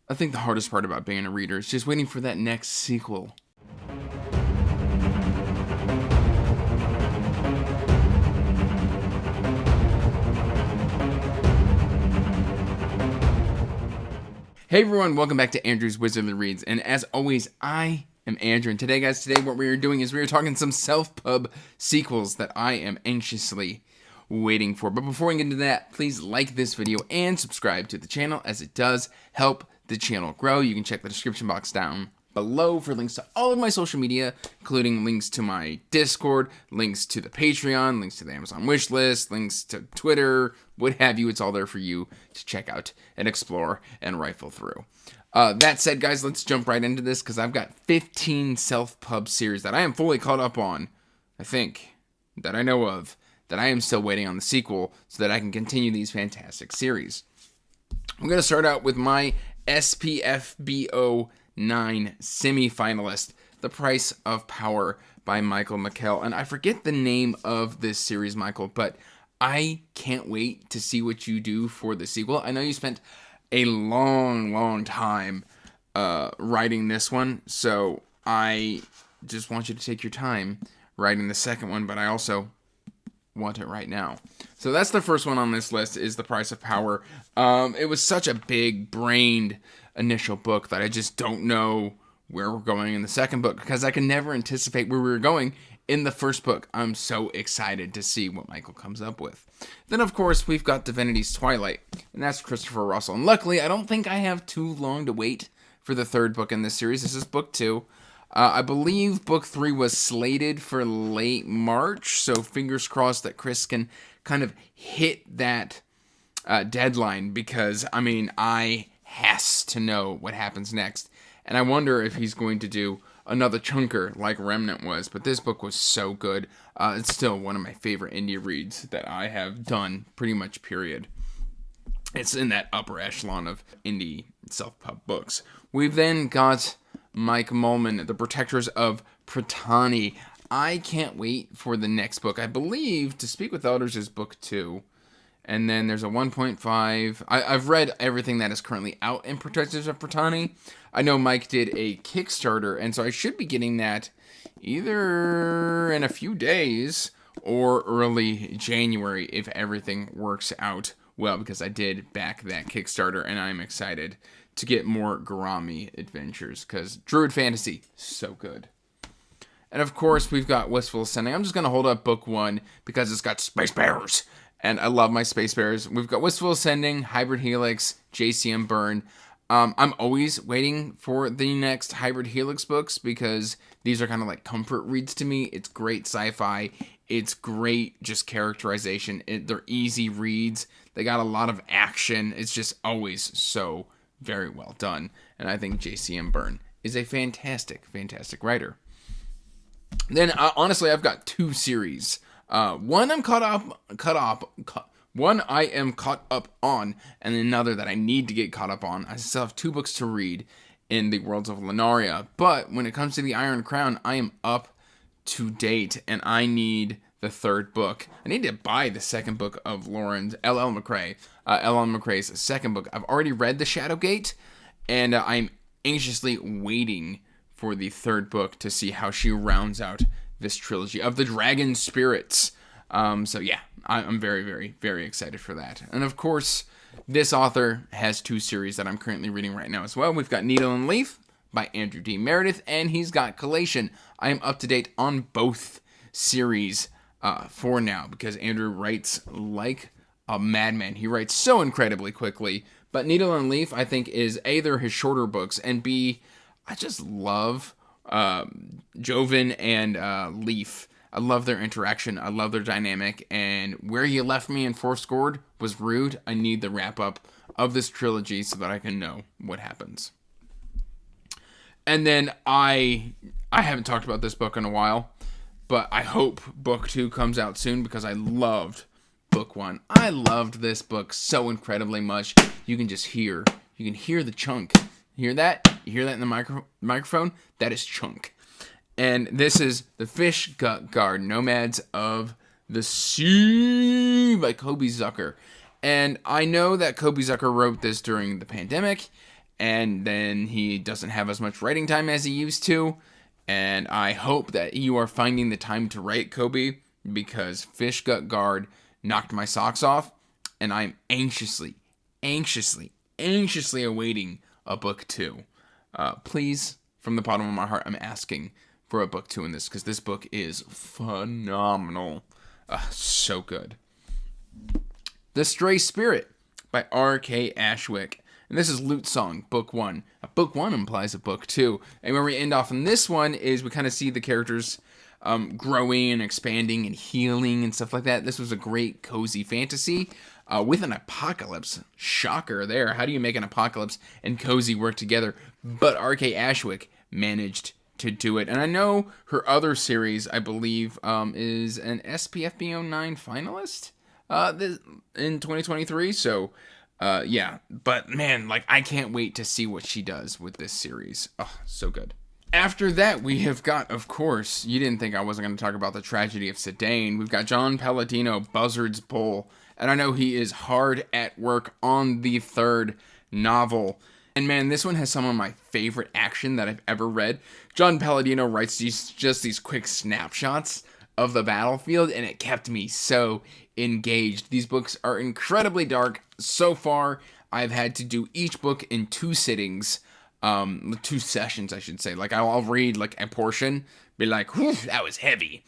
I think the hardest part about being a reader is just waiting for that next sequel. Hey everyone, welcome back to Andrew's Wizardly Reads, and as always, I am Andrew, and today what we are doing is we are talking some self-pub sequels that I am anxiously waiting for. But before we get into that, please like this video and subscribe to the channel, as it does help the channel grow. You can check the description box down below for links to all of my social media, including links to my Discord, links to the Patreon, links to the Amazon wishlist, links to Twitter, what have you. It's all there for you to check out and explore and rifle through. That said, guys, let's jump right into this, because I've got 15 self-pub series that I am fully caught up on, I think, that I know of, that I am still waiting on the sequel so that I can continue these fantastic series. I'm going to start out with my SPFBO 9 semi-finalist, The Price of Power by Michael McKell. And I forget the name of this series, Michael, but I can't wait to see what you do for the sequel. I know you spent a long time writing this one, so I just want you to take your time writing the second one, but I also want it right now. So that's the first one on this list, is The Price of Power. It was such a big-brained initial book that I just don't know where we're going in the second book, because I can never anticipate where we were going in the first book. I'm so excited to see what Michael comes up with. Then, of course, we've got Divinity's Twilight, and that's Christopher Russell. And luckily, I don't think I have too long to wait for the third book in this series. This is book 2. I believe book 3 was slated for late March, so fingers crossed that Chris can kind of hit that deadline, because, I mean, I has to know what happens next. And I wonder if he's going to do another chunker like Remnant was, but this book was so good. It's still one of my favorite indie reads that I have done, pretty much, period. It's in that upper echelon of indie self-pub books. We've then got Mike Mullman, The Protectors of Pratani. I can't wait for the next book. I believe To Speak with Elders is book 2. And then there's a 1.5. I've read everything that is currently out in Protectors of Pratani. I know Mike did a Kickstarter, and so I should be getting that either in a few days or early January if everything works out well, because I did back that Kickstarter, and I'm excited to get more Garami adventures, because Druid Fantasy, so good. And of course, we've got Wistful Ascending. I'm just going to hold up book 1 because it's got Space Bears, and I love my Space Bears. We've got Wistful Ascending, Hybrid Helix, JCM Burn. I'm always waiting for the next Hybrid Helix books, because these are kind of like comfort reads to me. It's great sci-fi. It's great just characterization. They're easy reads. They got a lot of action. It's just always so very well done. And I think JCM Burn is a fantastic writer. Then, honestly, I've got 2 series. One I am caught up on, and another that I need to get caught up on. I still have 2 books to read in the Worlds of Lunaria, but when it comes to the Iron Crown, I am up to date, and I need the third book. I need to buy the second book of Lauren's L.L. McRae's second book. I've already read The Shadowgate, and I'm anxiously waiting for the third book to see how she rounds out this trilogy of the Dragon Spirits. So yeah, I'm very excited for that. And of course, this author has 2 series that I'm currently reading right now as well. We've got Needle and Leaf by Andrew D. Meredith, and he's got Collation. I am up to date on both series for now, because Andrew writes like a madman. He writes so incredibly quickly. But Needle and Leaf, I think, is A, they're his shorter books, and B, I just love Joven and Leaf. I love their interaction. I love their dynamic. And where you left me in Fourscored was rude. I need the wrap-up of this trilogy so that I can know what happens. And then I haven't talked about this book in a while, but I hope book 2 comes out soon, because I loved book 1. I loved this book so incredibly much. You can hear the chunk. You hear that? You hear that in the microphone? That is chunk. And this is The Fish Guard Nomads of the Sea by Kobe Zucker. And I know that Kobe Zucker wrote this during the pandemic, and then he doesn't have as much writing time as he used to. And I hope that you are finding the time to write, Kobe, because Fish Gut Guard knocked my socks off, and I'm anxiously awaiting a book 2. Please, from the bottom of my heart, I'm asking for a book 2 in this, because this book is phenomenal. So good. The Stray Spirit by R.K. Ashwick. And this is Lute Song, book 1. Book 1 implies a book 2. And where we end off on this one is we kind of see the characters growing and expanding and healing and stuff like that. This was a great cozy fantasy with an apocalypse. Shocker there. How do you make an apocalypse and cozy work together? But R.K. Ashwick managed to do it. And I know her other series, I believe, is an SPFBO 9 finalist in 2023. So, yeah. But, man, like, I can't wait to see what she does with this series. Oh, so good. After that, we have got, of course, you didn't think I wasn't going to talk about the tragedy of Sedaine. We've got John Palladino, Buzzard's Bowl. And I know he is hard at work on the 3rd novel. And man, this one has some of my favorite action that I've ever read. John Palladino writes just these quick snapshots of the battlefield, and it kept me so engaged. These books are incredibly dark. So far, I've had to do each book in 2 sittings, 2 sessions, I should say. Like, I'll read like a portion, be like, whew, that was heavy.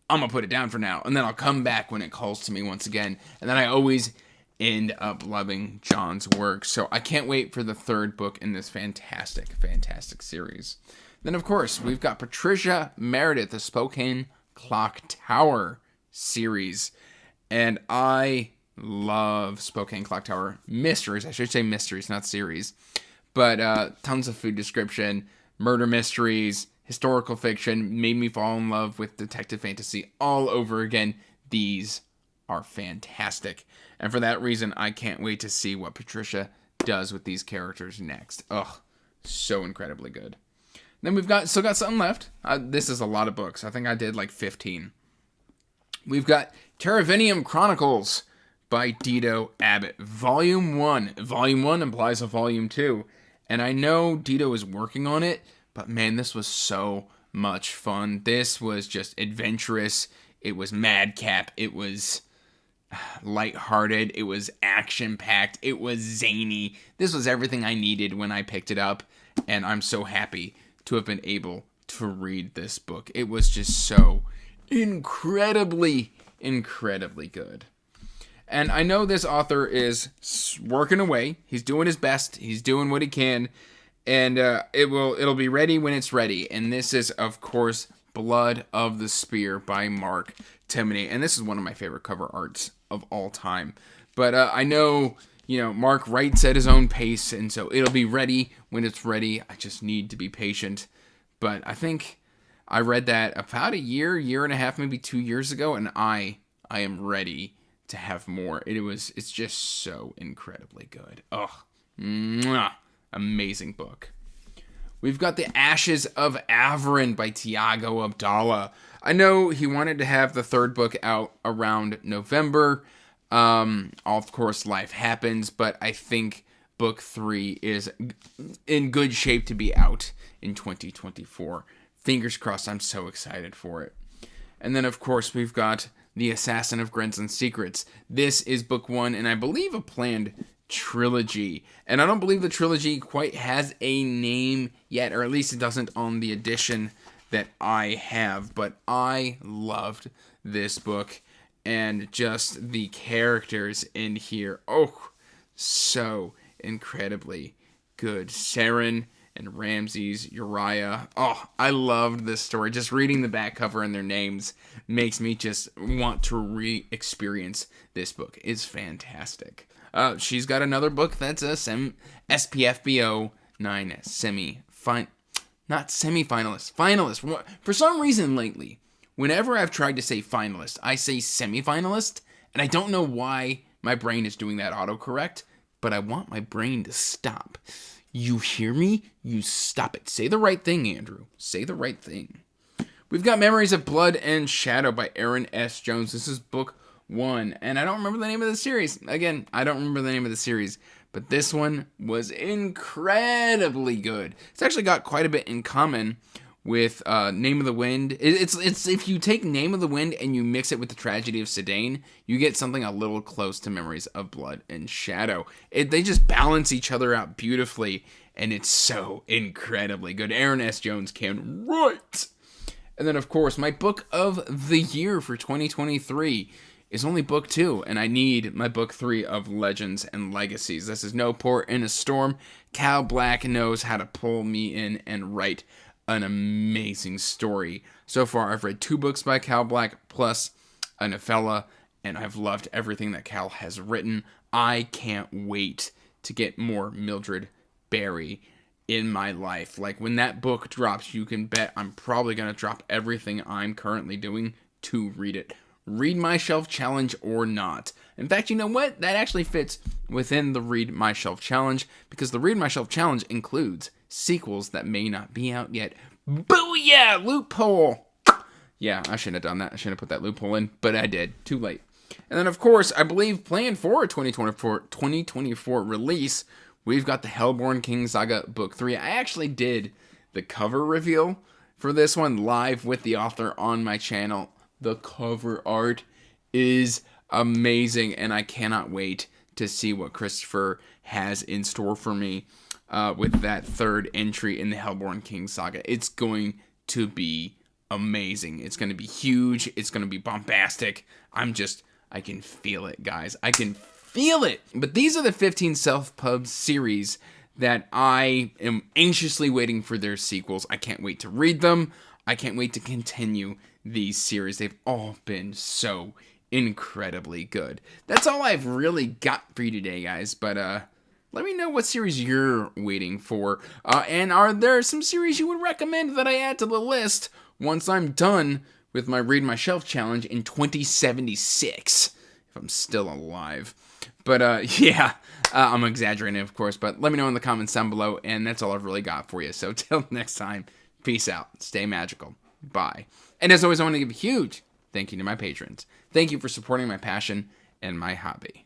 I'm gonna put it down for now, and then I'll come back when it calls to me once again. And then I always end up loving John's work. So I can't wait for the 3rd book in this fantastic series. Then, of course, we've got Patricia Meredith, the Spokane Clock Tower series. And I love Spokane Clock Tower mysteries. I should say mysteries, not series. But tons of food description, murder mysteries, historical fiction, made me fall in love with detective fantasy all over again. These are fantastic. And for that reason, I can't wait to see what Patricia does with these characters next. Ugh, so incredibly good. Then we've still got something left. This is a lot of books. I think I did like 15. We've got Terravenium Chronicles by Dido Abbott. Volume 1. Volume 1 implies a Volume 2. And I know Dido is working on it, but man, this was so much fun. This was just adventurous. It was madcap. It was lighthearted. It was action-packed. It was zany. This was everything I needed when I picked it up, and I'm so happy to have been able to read this book. It was just so incredibly good. And I know this author is working away. He's doing his best. He's doing what he can. And it'll be ready when it's ready. And this is, of course, Blood of the Spear by Mark Timoney. And this is one of my favorite cover arts of all time. But I know, Mark writes at his own pace. And so it'll be ready when it's ready. I just need to be patient. But I think I read that about a year and a half, maybe 2 years ago. And I am ready to have more. It's just so incredibly good. Oh, mwah. Amazing book. We've got The Ashes of Averin by Tiago Abdallah. I know he wanted to have the 3rd book out around November. Of course, life happens, but I think book 3 is in good shape to be out in 2024. Fingers crossed, I'm so excited for it. And then, of course, we've got The Assassin of Grenson Secrets. This is book 1, and I believe a planned trilogy. And I don't believe the trilogy quite has a name yet, or at least it doesn't on the edition that I have. But I loved this book, and just the characters in here. Oh, so incredibly good. Saren and Ramses, Uriah. Oh, I loved this story. Just reading the back cover and their names makes me just want to re-experience this book. It's fantastic. She's got another book that's a SPFBO 9 not semi-finalist, finalist. For some reason lately, whenever I've tried to say finalist, I say semi-finalist, and I don't know why my brain is doing that autocorrect, but I want my brain to stop. You hear me? You stop it. Say the right thing, Andrew. Say the right thing. We've got Memories of Blood and Shadow by Aaron S. Jones. This is book 1, and I don't remember the name of the series. Again, I don't remember the name of the series, but this one was incredibly good. It's actually got quite a bit in common with Name of the Wind. It's if you take Name of the Wind and you mix it with the Tragedy of Sedaine, you get something a little close to Memories of Blood and Shadow. They just balance each other out beautifully, and it's so incredibly good. Aaron S. Jones can write. And then, of course, my book of the year for 2023 is only book 2, and I need my book 3 of Legends and Legacies. This is No Port in a Storm. Cal Black knows how to pull me in and write an amazing story. So far, I've read 2 books by Cal Black, plus a novella, and I've loved everything that Cal has written. I can't wait to get more Mildred Barry in my life. Like, when that book drops, you can bet I'm probably going to drop everything I'm currently doing to read it. Read My Shelf Challenge or not. In fact, you know what? That actually fits within the Read My Shelf Challenge, because the Read My Shelf Challenge includes sequels that may not be out yet. Booyah! Loophole! Yeah, I shouldn't have done that. I shouldn't have put that loophole in, but I did. Too late. And then, of course, I believe planned for a 2024 release, we've got the Hellborn King Saga Book 3. I actually did the cover reveal for this one live with the author on my channel. The cover art is amazing, and I cannot wait to see what Christopher has in store for me with that 3rd entry in the Hellborn King Saga. It's going to be amazing. It's going to be huge. It's going to be bombastic. I can feel it, guys. I can feel it. But these are the 15 self-pub series that I am anxiously waiting for their sequels. I can't wait to read them. I can't wait to continue these series. They've all been so incredibly good. That's all I've really got for you today, guys. But let me know what series you're waiting for. And are there some series you would recommend that I add to the list once I'm done with my Read My Shelf challenge in 2076, if I'm still alive. But yeah, I'm exaggerating, of course, but let me know in the comments down below, and that's all I've really got for you. So till next time, peace out, stay magical, bye. And as always, I want to give a huge thank you to my patrons. Thank you for supporting my passion and my hobby.